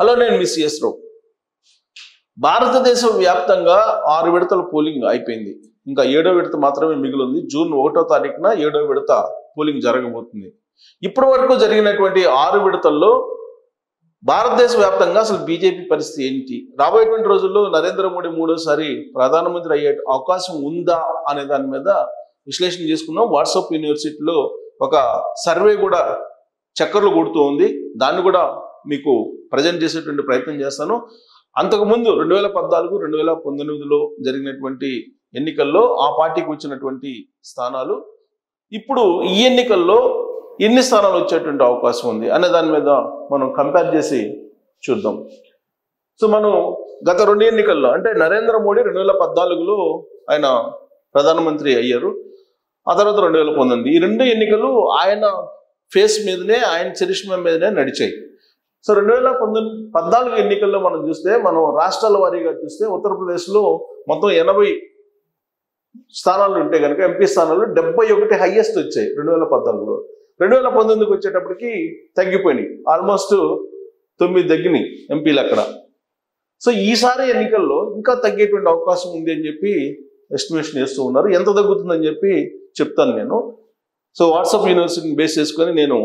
Hello, నేను మీ CS రావు. భారతదేశం వ్యాప్తంగా 6 విడతల పోలింగ్ అయిపోయింది. ఇంకా 7వ విడత మాత్రమే మిగిలింది. జూన్ 1వ తారీఖున 7వ విడత పోలింగ్ జరగబోతుంది. ఇప్పటి వరకు జరిగినటువంటి 6 విడతల్లో భారతదేశ వ్యాప్తంగా అసలు బీజేపీ పరిస్థితి ఏంటి, రాబోయేటువంటి రోజుల్లో నరేంద్ర మోడీ 3వసారి ప్రధానమంత్రి అయ్యే అవకాశం ఉందా అనే దాని మీద విశ్లేషణ చేసుకున్నాం. వాట్సాప్ యూనివర్సిటీలో ఒక సర్వే కూడా చక్కర్లు కొడుతూ ఉంది. దాన్ని కూడా మీకు ప్రజెంట్ చేసేటువంటి ప్రయత్నం చేస్తాను. అంతకుముందు 2014, 2019లో జరిగినటువంటి ఎన్నికల్లో ఆ పార్టీకి వచ్చినటువంటి స్థానాలు, ఇప్పుడు ఈ ఎన్నికల్లో ఎన్ని స్థానాలు వచ్చేటువంటి అవకాశం ఉంది అనే దాని మీద మనం కంపేర్ చేసి చూద్దాం. సో మనం గత 2 ఎన్నికల్లో, అంటే నరేంద్ర మోడీ 2014లో ఆయన ప్రధానమంత్రి అయ్యారు. ఆ తర్వాత 2019, ఈ 2 ఎన్నికలు ఆయన ఫేస్ మీదనే, ఆయన చరిష్మా మీదనే నడిచాయి. సో 2014 ఎన్నికల్లో మనం చూస్తే, మనం రాష్ట్రాల వారీగా చూస్తే ఉత్తరప్రదేశ్లో మొత్తం 80 స్థానాలు ఉంటే కనుక ఎంపీ స్థానాలు 71 హైయెస్ట్ వచ్చాయి 2014లో. 2019కి వచ్చేటప్పటికి తగ్గిపోయినాయి, ఆల్మోస్ట్ 9 తగ్గినాయి ఎంపీలు అక్కడ. సో ఈసారి ఎన్నికల్లో ఇంకా తగ్గేటువంటి అవకాశం ఉంది అని చెప్పి ఎస్టిమేషన్ చేస్తూ ఉన్నారు. ఎంత తగ్గుతుందని చెప్పి చెప్తాను నేను. సో వాట్సాప్ యూనివర్సిటీని బేస్ చేసుకొని నేను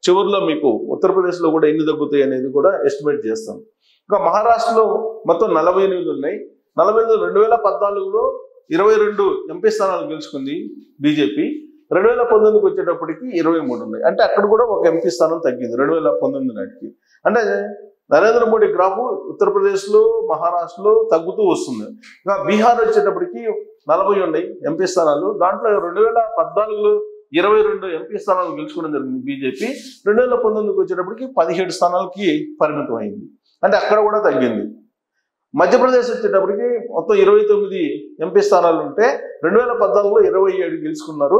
చివరిలో మీకు ఉత్తరప్రదేశ్లో కూడా ఎన్ని తగ్గుతాయి అనేది కూడా ఎస్టిమేట్ చేస్తాను. ఇంకా మహారాష్ట్రలో మొత్తం 48 ఉన్నాయి. 48 2014లో 22 ఎంపీ స్థానాలు గెలుచుకుంది బీజేపీ. 2019కి వచ్చేటప్పటికి 23 ఉన్నాయి. అంటే అక్కడ కూడా ఒక ఎంపీ స్థానం తగ్గింది 2019 నాటికి. అంటే నరేంద్ర మోడీ గ్రాఫ్ ఉత్తరప్రదేశ్లో, మహారాష్ట్రలో తగ్గుతూ వస్తుంది. ఇంకా బీహార్ వచ్చేటప్పటికి 40 ఉన్నాయి ఎంపీ స్థానాలు. దాంట్లో 2014లో 22 ఎంపీ స్థానాలు గెలుచుకోవడం జరిగింది బీజేపీ. 2019కి వచ్చేటప్పటికి 17 స్థానాలకి పరిమితం అయింది. అంటే అక్కడ కూడా తగ్గింది. మధ్యప్రదేశ్ వచ్చేటప్పటికి మొత్తం 29 ఎంపీ స్థానాలు ఉంటే 2014లో 27 గెలుచుకున్నారు.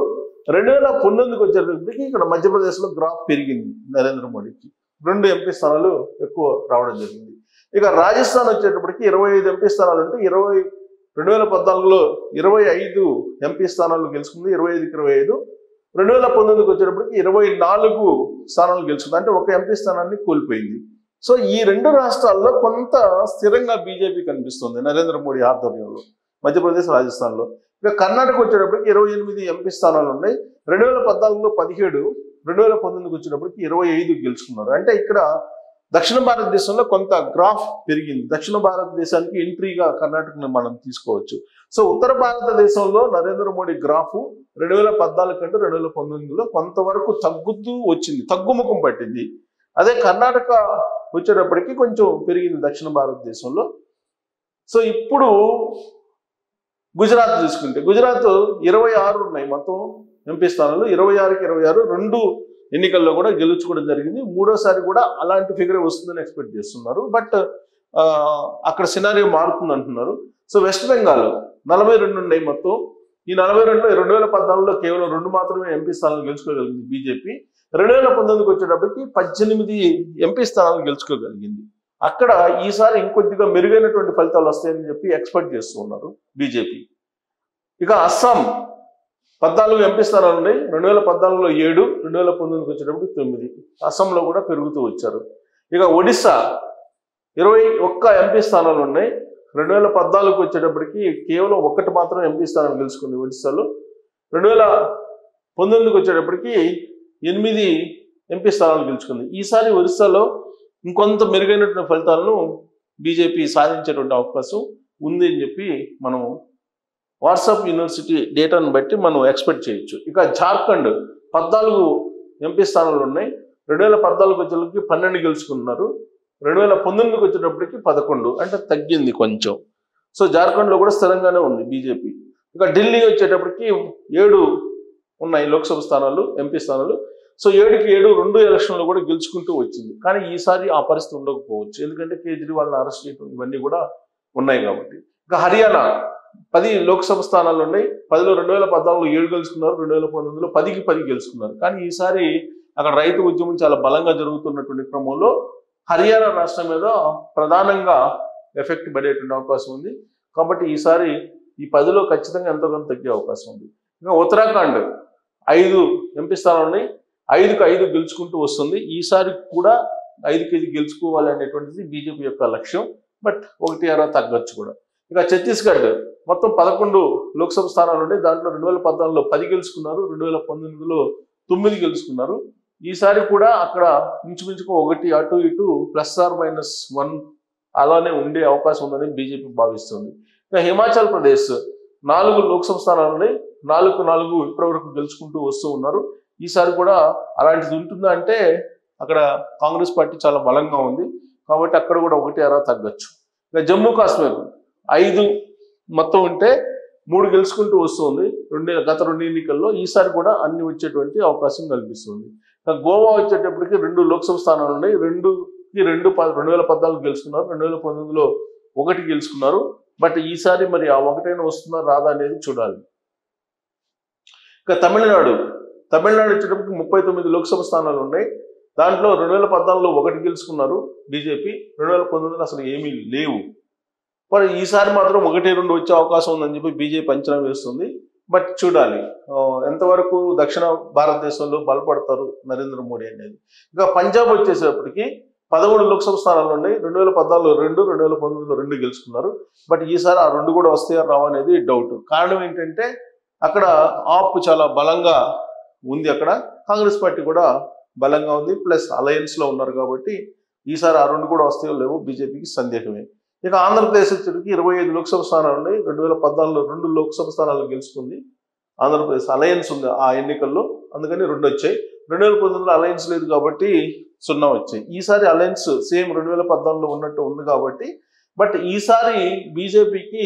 2019కి వచ్చేటప్పటికి ఇక్కడ మధ్యప్రదేశ్లో గ్రాఫ్ పెరిగింది నరేంద్ర మోడీకి, 2 ఎంపీ స్థానాలు ఎక్కువ రావడం జరిగింది. ఇక రాజస్థాన్ వచ్చేటప్పటికి 25 ఎంపీ స్థానాలు ఉంటే 2014లో 25 ఎంపీ స్థానాలు గెలుచుకుంది, 25కి 25. 2019కి వచ్చేటప్పటికి 24 స్థానాలు గెలుచుకుంది, అంటే ఒక ఎంపీ స్థానాన్ని కోల్పోయింది. సో ఈ 2 రాష్ట్రాల్లో కొంత స్థిరంగా బీజేపీ కనిపిస్తుంది నరేంద్ర మోడీ ఆధ్వర్యంలో, మధ్యప్రదేశ్, రాజస్థాన్లో. ఇక కర్ణాటక వచ్చేటప్పటికి 28 ఎంపీ స్థానాలు ఉన్నాయి. 2014లో 17, 2019కి వచ్చేటప్పటికి 25 గెలుచుకున్నారు. అంటే ఇక్కడ దక్షిణ భారతదేశంలో కొంత గ్రాఫ్ పెరిగింది. దక్షిణ భారతదేశానికి ఎంట్రీగా కర్ణాటకను మనం తీసుకోవచ్చు. సో ఉత్తర భారతదేశంలో నరేంద్ర మోడీ గ్రాఫ్ 2014 కంటే 2019లో కొంతవరకు తగ్గుతూ వచ్చింది, తగ్గుముఖం పట్టింది. అదే కర్ణాటక వచ్చేటప్పటికి కొంచెం పెరిగింది దక్షిణ భారతదేశంలో. సో ఇప్పుడు గుజరాత్ చూసుకుంటే, గుజరాత్ 26 ఉన్నాయి మొత్తం ఎంపీ స్థానాలు. 26కి 26 2 ఎన్నికల్లో కూడా గెలుచుకోవడం జరిగింది. 3వసారి కూడా అలాంటి ఫిగర్ వస్తుందని ఎక్స్పెక్ట్ చేస్తున్నారు. బట్ అక్కడ సినారియో మారుతుంది అంటున్నారు. సో వెస్ట్ బెంగాల్ 42 ఉన్నాయి మొత్తం. ఈ 42లో 2014లో కేవలం 2 మాత్రమే ఎంపీ స్థానాలు గెలుచుకోగలిగింది బీజేపీ. 2019కి వచ్చేటప్పటికి 18 ఎంపీ స్థానాలు గెలుచుకోగలిగింది. అక్కడ ఈసారి ఇంకొద్దిగా మెరుగైనటువంటి ఫలితాలు వస్తాయని చెప్పి ఎక్స్పెక్ట్ చేస్తూ ఉన్నారు బీజేపీ. ఇక అస్సాం 14 ఎంపీ స్థానాలు ఉన్నాయి. 2014లో 7, 2019కి వచ్చేటప్పటికి 9. అస్సాంలో కూడా పెరుగుతూ వచ్చారు. ఇక ఒడిస్సా 21 ఎంపీ స్థానాలు ఉన్నాయి. 2014కి వచ్చేటప్పటికి కేవలం 1 మాత్రం ఎంపీ స్థానం గెలుచుకుంది ఒడిస్సాలో. 2019కి వచ్చేటప్పటికి 8 ఎంపీ స్థానాలు గెలుచుకుంది. ఈసారి ఒడిస్సాలో ఇంకొంత మెరుగైనటువంటి ఫలితాలను బీజేపీ సాధించేటువంటి అవకాశం ఉంది అని చెప్పి మనం వాట్సాప్ యూనివర్సిటీ డేటాను బట్టి మనం ఎక్స్పెక్ట్ చేయొచ్చు. ఇక జార్ఖండ్ 14 ఎంపీ స్థానాలు ఉన్నాయి. 2014కి వచ్చేటప్పటికి 12 గెలుచుకున్నారు. 2019కి వచ్చేటప్పటికి 11, అంటే తగ్గింది కొంచెం. సో జార్ఖండ్లో కూడా స్థిరంగానే ఉంది బీజేపీ. ఇక ఢిల్లీ వచ్చేటప్పటికి 7 ఉన్నాయి లోక్సభ స్థానాలు, ఎంపీ స్థానాలు. సో 7కి 7 2 ఎలక్షన్లు కూడా గెలుచుకుంటూ వచ్చింది. కానీ ఈసారి ఆ పరిస్థితి ఉండకపోవచ్చు, ఎందుకంటే కేజ్రీవాల్ని అరెస్ట్ చేయడం ఇవన్నీ కూడా ఉన్నాయి కాబట్టి. ఇక హర్యానా 10 లోక్సభ స్థానాలు ఉన్నాయి. 10లో 2014లో 7 గెలుచుకున్నారు, 2019లో 10కి 10 గెలుచుకున్నారు. కానీ ఈసారి అక్కడ రైతు ఉద్యమం చాలా బలంగా జరుగుతున్నటువంటి క్రమంలో హర్యానా రాష్ట్రం మీద ప్రధానంగా ఎఫెక్ట్ పడేటువంటి అవకాశం ఉంది. కాబట్టి ఈసారి ఈ 10లో ఖచ్చితంగా ఎంతో కొంత తగ్గే అవకాశం ఉంది. ఇంకా ఉత్తరాఖండ్ 5 ఎంపీ స్థానాలు ఉన్నాయి. 5కి 5 గెలుచుకుంటూ వస్తుంది. ఈసారి కూడా 5 గెలుచుకోవాలి అనేటువంటిది బీజేపీ యొక్క లక్ష్యం. బట్ 1 తగ్గొచ్చు కూడా. ఇక ఛత్తీస్గఢ్ మొత్తం 11 లోక్సభ స్థానాలు ఉన్నాయి. దాంట్లో 2014లో 10 గెలుచుకున్నారు, 2019లో 9 గెలుచుకున్నారు. ఈసారి కూడా అక్కడ ఇంచుమించుకు 1 అటు ఇటు +or-1 అలానే ఉండే అవకాశం ఉందని బీజేపీ భావిస్తుంది. ఇక హిమాచల్ ప్రదేశ్ 4 లోక్సభ స్థానాలు ఉన్నాయి, 4 ఇప్పటివరకు గెలుచుకుంటూ వస్తూ ఉన్నారు. ఈసారి కూడా అలాంటిది ఉంటుందా అంటే అక్కడ కాంగ్రెస్ పార్టీ చాలా బలంగా ఉంది కాబట్టి అక్కడ కూడా 1 తగ్గొచ్చు. ఇక జమ్మూ కాశ్మీర్ 5 మొత్తం ఉంటే 3 గెలుచుకుంటూ వస్తుంది గత 2 ఎన్నికల్లో. ఈసారి కూడా అన్ని వచ్చేటువంటి అవకాశం కల్పిస్తుంది. ఇక గోవా వచ్చేటప్పటికి 2 లోక్సభ స్థానాలు ఉన్నాయి, 2014 గెలుచుకున్నారు, 2019లో 1 గెలుచుకున్నారు. బట్ ఈసారి మరి ఆ 1 వస్తుందా రాదా అనేది చూడాలి. ఇక తమిళనాడు వచ్చేటప్పటికి 39 లోక్సభ స్థానాలు ఉన్నాయి. దాంట్లో 2014లో 1 గెలుచుకున్నారు బీజేపీ, 2019లో అసలు ఏమీ లేవు. మరి ఈసారి మాత్రం 1-2 వచ్చే అవకాశం ఉందని చెప్పి బీజేపీ అంచనా వేస్తుంది. బట్ చూడాలి ఎంతవరకు దక్షిణ భారతదేశంలో బలపడతారు నరేంద్ర మోడీ అనేది. ఇక పంజాబ్ వచ్చేసేపటికి 13 లోక్సభ స్థానాలు ఉన్నాయి, 2014లో 2, 2019లో 2 గెలుచుకున్నారు. బట్ ఈసారి ఆ 2 కూడా వస్తాయా రావు అనేది డౌట్. కారణం ఏంటంటే అక్కడ ఆప్ చాలా బలంగా ఉంది, అక్కడ కాంగ్రెస్ పార్టీ కూడా బలంగా ఉంది, ప్లస్ అలయన్స్లో ఉన్నారు కాబట్టి ఈసారి ఆ 2 కూడా వస్తాయో లేవో బీజేపీకి సందేహమే. ఇక ఆంధ్రప్రదేశ్ వచ్చేటికి 25 లోక్సభ స్థానాలు ఉన్నాయి, 2014లో 2 లోక్సభ స్థానాలు గెలుచుకుంది ఆంధ్రప్రదేశ్. అలయన్స్ ఉంది ఆ ఎన్నికల్లో, అందుకని 2 వచ్చాయి. 2019లో అలయన్స్ లేదు కాబట్టి 0 వచ్చాయి. ఈసారి అలయన్స్ సేమ్ 2014లో ఉన్నట్టు ఉంది కాబట్టి బట్ ఈసారి బీజేపీకి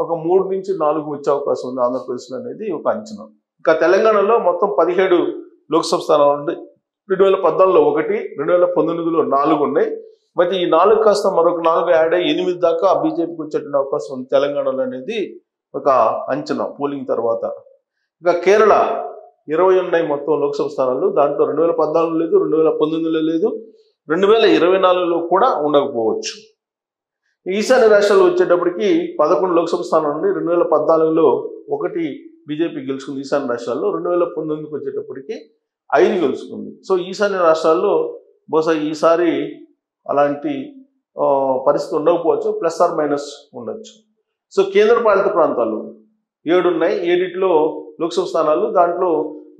ఒక 3 నుంచి 4 వచ్చే అవకాశం ఉంది ఆంధ్రప్రదేశ్లో అనేది ఒక అంచనా. ఇంకా తెలంగాణలో మొత్తం 17 లోక్సభ స్థానాలు ఉన్నాయి, 2014లో 1, 2019లో 4 ఉన్నాయి. బట్ ఈ 4 కాస్త మరొక 4 యాడ్ అయ్యి 8 దాకా బీజేపీకి వచ్చేటువంటి అవకాశం ఉంది తెలంగాణలో అనేది ఒక అంచనా పోలింగ్ తర్వాత. ఇక కేరళ 20 ఉన్నాయి మొత్తం లోక్సభ స్థానాలు, దాంట్లో 2014 లేదు, 2019లో లేదు, 2024లో కూడా ఉండకపోవచ్చు. ఈశాన్య రాష్ట్రాలు వచ్చేటప్పటికి 11 లోక్సభ స్థానాలు ఉన్నాయి, 2014లో 1 బీజేపీ గెలుచుకుంది ఈశాన్య రాష్ట్రాల్లో, 2019కి వచ్చేటప్పటికి 5 గెలుచుకుంది. సో ఈశాన్య రాష్ట్రాల్లో బహుశా ఈసారి అలాంటి పరిస్థితి ఉండకపోవచ్చు, +or- ఉండొచ్చు. సో కేంద్రపాలిత ప్రాంతాలు 7 ఉన్నాయి, 7లో లోక్సభ స్థానాలు, దాంట్లో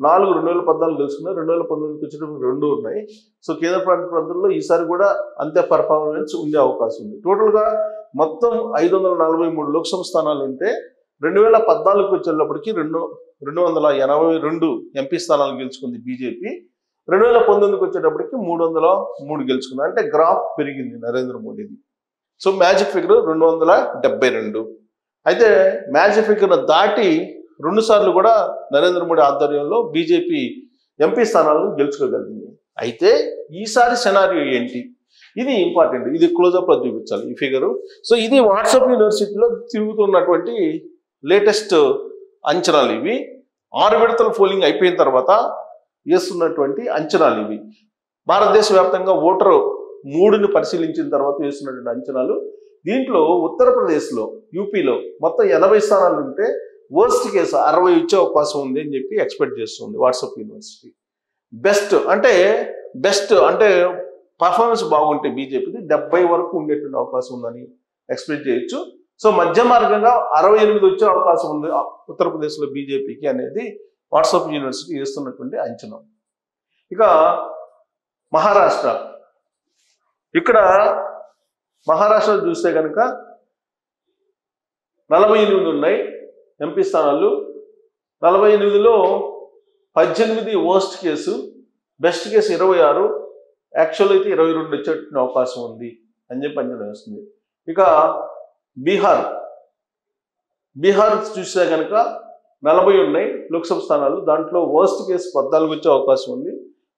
4 2014 గెలుచుకున్నారు, 2019కి వచ్చేటప్పుడు 2 ఉన్నాయి. సో కేంద్రపాలిత ప్రాంతాల్లో ఈసారి కూడా అంతే పర్ఫార్మెన్స్ ఉండే అవకాశం ఉంది. టోటల్గా మొత్తం 543 లోక్సభ స్థానాలు ఉంటే 2014కి వచ్చేటప్పటికి 282 ఎంపీ స్థానాలు గెలుచుకుంది బీజేపీ, 2019కి వచ్చేటప్పటికి 303 గెలుచుకుంది. అంటే గ్రాఫ్ పెరిగింది నరేంద్ర మోడీది. So magic figure 272. అయితే మ్యాజిక్ ఫిగర్ దాటి 2 సార్లు కూడా నరేంద్ర మోడీ ఆధ్వర్యంలో బీజేపీ ఎంపీ స్థానాలను గెలుచుకోగలిగింది. అయితే ఈసారి సెనారియో ఏంటి, ఇది ఇంపార్టెంట్, ఇది క్లోజప్లో చూపించాలి ఈ ఫిగరు. సో ఇది వాట్సాప్ యూనివర్సిటీలో తిరుగుతున్నటువంటి లేటెస్ట్ అంచనాలు ఇవి. 6 విడతల పోలింగ్ అయిపోయిన తర్వాత వేస్తున్నటువంటి అంచనాలు ఇవి. భారతదేశ వ్యాప్తంగా ఓటరు 3ని పరిశీలించిన తర్వాత వేస్తున్నటువంటి అంచనాలు. దీంట్లో ఉత్తరప్రదేశ్లో, యూపీలో మొత్తం 80 స్థానాలు ఉంటే వర్స్ట్ కేసు 60 ఇచ్చే అవకాశం ఉంది అని చెప్పి ఎక్స్పెక్ట్ చేస్తుంది వాట్సాప్ యూనివర్సిటీ. బెస్ట్ అంటే పర్ఫార్మెన్స్ బాగుంటే బీజేపీకి 70 వరకు ఉండేటువంటి అవకాశం ఉందని ఎక్స్పెక్ట్ చేయొచ్చు. సో మధ్య మార్గంగా 68 వచ్చే అవకాశం ఉంది ఉత్తరప్రదేశ్లో బీజేపీకి అనేది వాట్సాప్ యూనివర్సిటీ వేస్తున్నటువంటి అంచనా. ఇక ఇక్కడ మహారాష్ట్ర చూస్తే కనుక 48 ఉన్నాయి ఎంపీ స్థానాలు, 48లో 18 worst case, best case 26, actual అయితే 22 వచ్చే అవకాశం ఉంది అని చెప్పి అంచనా వేస్తుంది. ఇక బీహార్ చూస్తే కనుక 40 ఉన్నాయి లోక్సభ స్థానాలు, దాంట్లో వర్స్ట్ కేసు 14 వచ్చే అవకాశం ఉంది.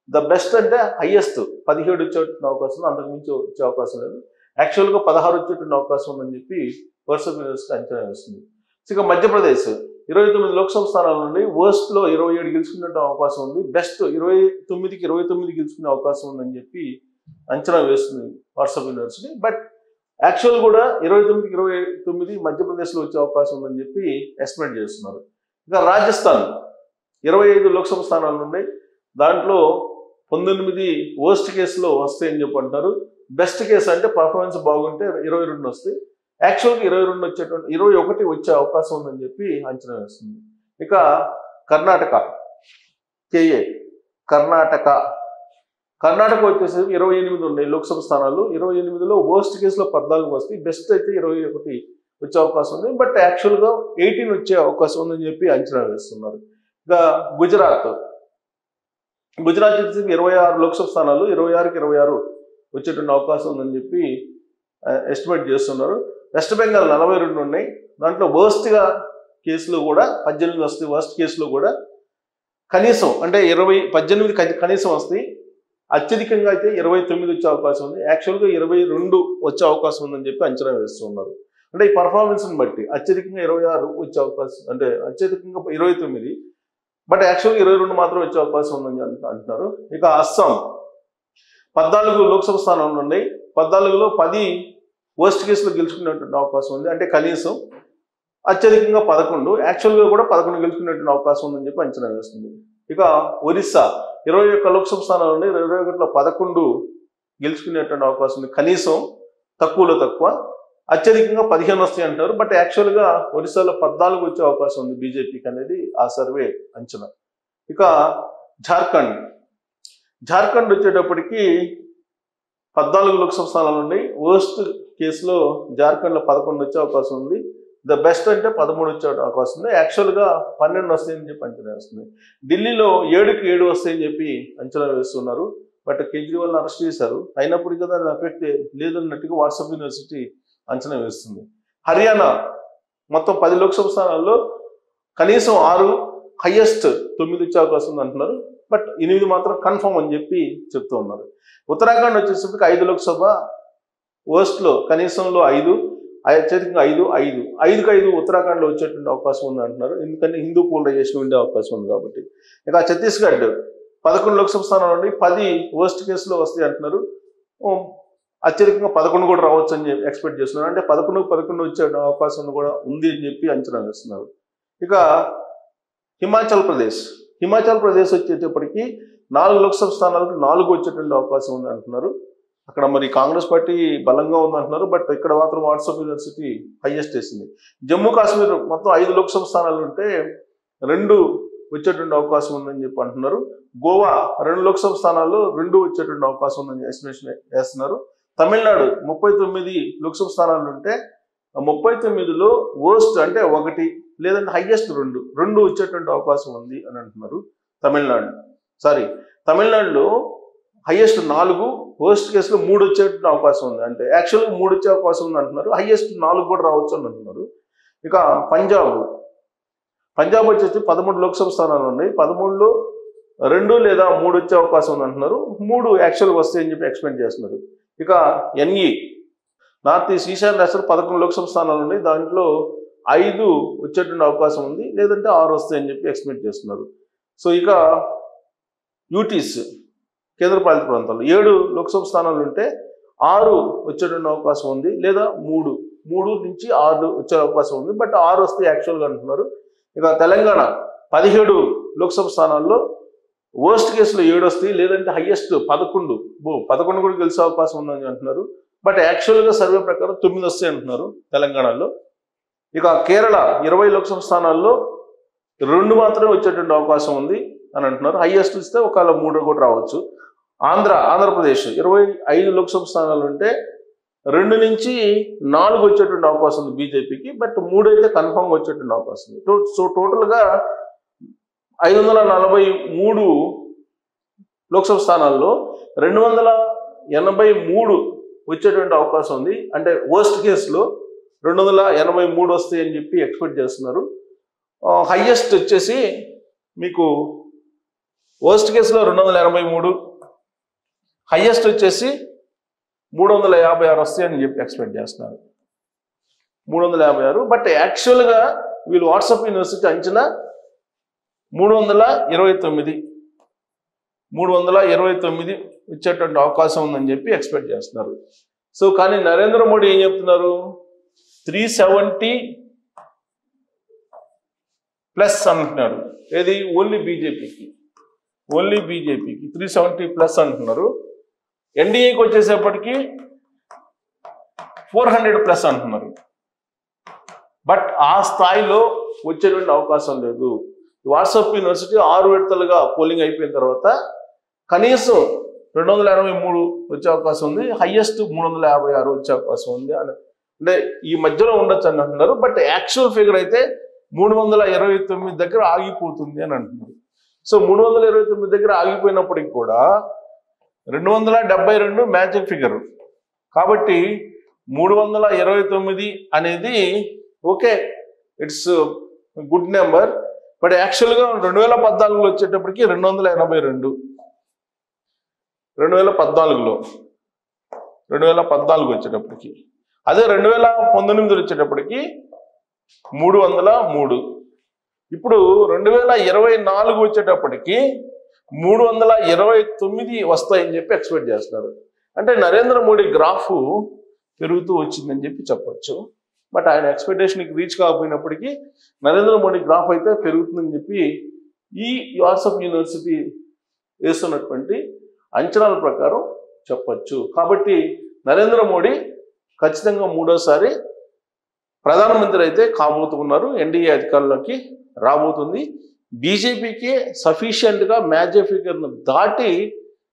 ద బెస్ట్ అంటే హైయెస్ట్ 17 వచ్చే అవకాశం ఉంది, అంతకుమించి వచ్చే అవకాశం లేదు. యాక్చువల్గా 16 వచ్చేటువంటి అవకాశం ఉందని చెప్పి వాట్సాప్ యూనివర్సిటీ అంచనా వేస్తుంది. ఇక మధ్యప్రదేశ్ 29 లోక్సభ స్థానాల నుండి వర్స్ట్లో 27 గెలుచుకునే అవకాశం ఉంది, బెస్ట్ 29కి 29 గెలుచుకునే అవకాశం ఉందని చెప్పి అంచనా వేస్తుంది వాట్సాప్ యూనివర్సిటీ. బట్ యాక్చువల్ కూడా 29కి 29 మధ్యప్రదేశ్లో వచ్చే అవకాశం ఉందని చెప్పి ఎస్టిమేట్ చేస్తున్నారు. ఇక రాజస్థాన్ 25 లోక్సభ స్థానాలు ఉన్నాయి, దాంట్లో 19 వర్స్ట్ కేసులో వస్తాయని చెప్పి అంటారు. బెస్ట్ కేసు అంటే పర్ఫార్మెన్స్ బాగుంటే 22 వస్తాయి. యాక్చువల్గా 22 వచ్చేటువంటి 21 వచ్చే అవకాశం ఉందని చెప్పి అంచనా వేస్తుంది. ఇక కర్ణాటక కేఏ కర్ణాటక వచ్చేసి 28 ఉన్నాయి లోక్సభ స్థానాలు. 28లో వర్స్ట్ కేసులో 14 వస్తాయి. బెస్ట్ అయితే 21 వచ్చే అవకాశం ఉంది. బట్ యాక్చువల్గా 18 వచ్చే అవకాశం ఉందని చెప్పి అంచనా వేస్తున్నారు. ఇక గుజరాత్ వచ్చేసి 26 లోక్సభ స్థానాలు. 26కి 26 వచ్చేటువంటి అవకాశం ఉందని చెప్పి ఎస్టిమేట్ చేస్తున్నారు. వెస్ట్ బెంగాల్ 42 ఉన్నాయి. దాంట్లో వర్స్ట్గా కేసులు కూడా 18 వస్తాయి. వర్స్ట్ కేసులో కూడా కనీసం అంటే 18 కనీసం వస్తాయి. అత్యధికంగా అయితే 29 వచ్చే అవకాశం ఉంది. యాక్చువల్గా 22 వచ్చే అవకాశం ఉందని చెప్పి అంచనా వేస్తున్నారు. అంటే ఈ పర్ఫార్మెన్స్ని బట్టి అత్యధికంగా 26 వచ్చే అవకాశం, అంటే అత్యధికంగా 29, బట్ యాక్చువల్గా 22 మాత్రం వచ్చే అవకాశం ఉందని అంటున్నారు. ఇక అస్సాం 14 లోక్సభ స్థానాలు ఉన్నాయి. 14లో 10 వర్స్ట్ కేసులు గెలుచుకునేటువంటి అవకాశం ఉంది. అంటే కనీసం అత్యధికంగా 11, యాక్చువల్గా కూడా 11 గెలుచుకునేటువంటి అవకాశం ఉందని చెప్పి అంచనా వేస్తుంది. ఇక ఒరిస్సా 21 లోక్సభ స్థానాలు ఉన్నాయి. 21లో 11 గెలుచుకునేటువంటి అవకాశం ఉంది. కనీసం తక్కువలో తక్కువ, అత్యధికంగా 15 వస్తాయి అంటారు. బట్ యాక్చువల్గా ఒరిస్సాలో 14 వచ్చే అవకాశం ఉంది బీజేపీకి అనేది ఆ సర్వే అంచనా. ఇక జార్ఖండ్ వచ్చేటప్పటికి 14 లోక్సభ స్థానాలు ఉన్నాయి. వర్స్ట్ కేసులో జార్ఖండ్లో 11 వచ్చే అవకాశం ఉంది. ద బెస్ట్ అంటే 13 వచ్చే అవకాశం ఉంది. యాక్చువల్గా 12 వస్తాయని చెప్పి అంచనా వేస్తుంది. ఢిల్లీలో 7కి 7 వస్తాయని చెప్పి అంచనా వేస్తున్నారు. బట్ కేజ్రీవాల్ని అరెస్ట్ చేశారు. అయినప్పటికీ కదా అది ఎఫెక్ట్ లేదన్నట్టుగా వాట్సాప్ యూనివర్సిటీ అంచనా వేస్తుంది. హర్యానా మొత్తం 10 లోక్సభ స్థానాల్లో కనీసం 6, హైయెస్ట్ 9 వచ్చే అవకాశం ఉంది అంటున్నారు. బట్ 8 మాత్రం కన్ఫర్మ్ అని చెప్పి చెప్తూ ఉన్నారు. ఉత్తరాఖండ్ వచ్చేసరికి 5 లోక్సభ, వర్స్ట్లో కనీసంలో 5, అత్యధికంగా 5కి 5 ఉత్తరాఖండ్లో వచ్చేటువంటి అవకాశం ఉంది అంటున్నారు. ఎందుకంటే హిందూ పోలరైజేషన్ ఉండే అవకాశం ఉంది కాబట్టి. ఇక ఛత్తీస్గఢ్ 11 లోక్సభ స్థానాలు ఉండి 10 వర్స్ట్ కేసులో వస్తాయి అంటున్నారు. అత్యధికంగా 11 కూడా రావచ్చు అని చెప్పి ఎక్స్పెక్ట్ చేస్తున్నారు. అంటే 11 వచ్చే అవకాశం కూడా ఉంది అని చెప్పి అంచనా వేస్తున్నారు. ఇక హిమాచల్ ప్రదేశ్ వచ్చేటప్పటికి 4 లోక్సభ స్థానాలకు 4 వచ్చేటువంటి అవకాశం ఉంది అంటున్నారు. అక్కడ మరి కాంగ్రెస్ పార్టీ బలంగా ఉందంటున్నారు. బట్ ఇక్కడ మాత్రం వాట్సాప్ యూనివర్సిటీ హైయెస్ట్ వేసింది. జమ్మూ కాశ్మీర్ మొత్తం 5 లోక్సభ స్థానాలు ఉంటే 2 వచ్చేటువంటి అవకాశం ఉందని చెప్పి అంటున్నారు. గోవా 2 లోక్సభ స్థానాల్లో 2 వచ్చేటువంటి అవకాశం ఉందని ఎస్టిమేషన్ వేస్తున్నారు. తమిళనాడు 39 లోక్సభ స్థానాలు ఉంటే 39లో వర్స్ట్ అంటే 1 లేదంటే హైయెస్ట్ 2 వచ్చేటువంటి అవకాశం ఉంది అని అంటున్నారు. తమిళనాడులో హైయెస్ట్ 4, వర్స్ట్ కేసులో 3 వచ్చేటువంటి అవకాశం ఉంది. అంటే యాక్చువల్గా 3 వచ్చే అవకాశం ఉంది అంటున్నారు. హైయెస్ట్ 4 కూడా రావచ్చు అని అంటున్నారు. ఇక పంజాబ్ వచ్చేసి 13 లోక్సభ స్థానాలు ఉన్నాయి. 13లో 2 లేదా 3 వచ్చే అవకాశం ఉంది అంటున్నారు. 3 యాక్చువల్గా వస్తాయని చెప్పి ఎక్స్పెక్ట్ చేస్తున్నారు. ఇక ఎన్ఈ నార్త్ ఈస్ట్ ఈశాన్య రాష్ట్రాలు 11 లోక్సభ స్థానాలు ఉన్నాయి. దాంట్లో 5 వచ్చేటువంటి అవకాశం ఉంది, లేదంటే 6 వస్తాయని చెప్పి ఎక్స్పెక్ట్ చేస్తున్నారు. సో ఇక యూటీస్ కేంద్రపాలిత ప్రాంతాలు 7 లోక్సభ స్థానాలు ఉంటే 6 వచ్చేటువంటి అవకాశం ఉంది, లేదా 3 నుంచి 6 వచ్చే అవకాశం ఉంది. బట్ 6 వస్తే యాక్చువల్గా అంటున్నారు. ఇక తెలంగాణ 17 లోక్సభ స్థానాల్లో వర్స్ట్ కేసులో 7 వస్తాయి, లేదంటే హైయెస్ట్ 11 కూడా గెలిచే అవకాశం ఉందని అంటున్నారు. బట్ యాక్చువల్గా సర్వే ప్రకారం 9 వస్తాయి అంటున్నారు తెలంగాణలో. ఇక కేరళ 20 లోక్సభ స్థానాల్లో 2 మాత్రమే వచ్చేటువంటి అవకాశం ఉంది అని అంటున్నారు. హైయెస్ట్ ఇస్తే ఒకవేళ 3 కూడా రావచ్చు. ఆంధ్రప్రదేశ్ 25 లోక్సభ స్థానాలు ఉంటే 2 నుంచి 4 వచ్చేటువంటి అవకాశం ఉంది బీజేపీకి. బట్ 3 అయితే కన్ఫర్మ్గా వచ్చేటువంటి అవకాశం ఉంది. సో టోటల్గా 543 లోక్సభ స్థానాల్లో 283 వచ్చేటువంటి అవకాశం ఉంది. అంటే వర్స్ట్ కేసులో 283 వస్తాయి అని చెప్పి ఎక్స్పెక్ట్ చేస్తున్నారు. హైయెస్ట్ వచ్చేసి మీకు వర్స్ట్ కేసులో 283, హైయెస్ట్ వచ్చేసి 356 వస్తాయని చెప్పి ఎక్స్పెక్ట్ చేస్తున్నారు. 356. బట్ యాక్చువల్గా వీళ్ళు వాట్సాప్ యూనివర్సిటీ అంచనా 329 వచ్చేటువంటి అవకాశం ఉందని చెప్పి ఎక్స్పెక్ట్ చేస్తున్నారు. సో కానీ నరేంద్ర మోడీ ఏం చెప్తున్నారు? 370+ అంటున్నారు. ఏది? ఓన్లీ బీజేపీకి ఓన్లీ బీజేపీకి 370+ అంటున్నారు. ఎన్డీఏకి వచ్చేసేపటికి 400+ అంటున్నారు. బట్ ఆ స్థాయిలో వచ్చేటువంటి అవకాశం లేదు. వాట్సాప్ యూనివర్సిటీ 6 విడతలుగా పోలింగ్ అయిపోయిన తర్వాత కనీసం 283 వచ్చే అవకాశం ఉంది, హైయెస్ట్ 356 వచ్చే అవకాశం ఉంది అంటే ఈ మధ్యలో ఉండొచ్చు అని అంటున్నారు. బట్ యాక్చువల్ ఫిగర్ అయితే 329 దగ్గర ఆగిపోతుంది అని అంటున్నారు. సో 329 దగ్గర ఆగిపోయినప్పటికి కూడా 272 మ్యాజిక్ ఫిగర్ కాబట్టి 329 అనేది okay, it's good number. But యాక్చువల్గా 2014లో వచ్చేటప్పటికి 282, 2014 వచ్చేటప్పటికి, అదే 2019 వచ్చేటప్పటికి 303. ఇప్పుడు 2024 వచ్చేటప్పటికి 329 వస్తాయని చెప్పి ఎక్స్పెక్ట్ చేస్తున్నారు. అంటే నరేంద్ర మోడీ గ్రాఫ్ పెరుగుతూ వచ్చిందని చెప్పి చెప్పొచ్చు. బట్ ఆయన ఎక్స్పెక్టేషన్కి రీచ్ కాకపోయినప్పటికీ నరేంద్ర మోడీ గ్రాఫ్ అయితే పెరుగుతుందని చెప్పి ఈ వాట్సాప్ యూనివర్సిటీ వేస్తున్నటువంటి అంచనాల ప్రకారం చెప్పచ్చు. కాబట్టి నరేంద్ర మోడీ ఖచ్చితంగా 3వసారి ప్రధానమంత్రి అయితే కాబోతున్నారు. ఎన్డీఏ అధికారంలోకి రాబోతుంది. బీజేపీకి సఫిషియెంట్గా మ్యాజిక్ ఫిగర్ను దాటి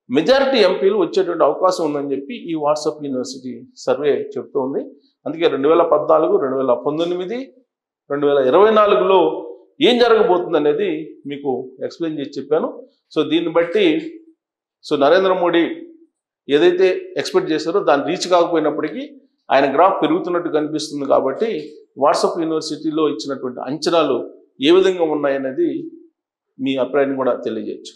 మెజారిటీ ఎంపీలు వచ్చేటువంటి అవకాశం ఉందని చెప్పి ఈ వాట్సాప్ యూనివర్సిటీ సర్వే చెప్తోంది. అందుకే 2014, 2019, 2024లో ఏం జరగబోతుంది అనేది మీకు ఎక్స్ప్లెయిన్ చేసి చెప్పాను. సో దీన్ని బట్టి నరేంద్ర మోడీ ఏదైతే ఎక్స్పెక్ట్ చేశారో దాన్ని రీచ్ కాకపోయినప్పటికీ ఆయన గ్రాఫ్ పెరుగుతున్నట్టు కనిపిస్తుంది. కాబట్టి వాట్సాప్ యూనివర్సిటీలో ఇచ్చినటువంటి అంచనాలు ఏ విధంగా ఉన్నాయనేది మీ అభిప్రాయాన్ని కూడా తెలియజేయచ్చు.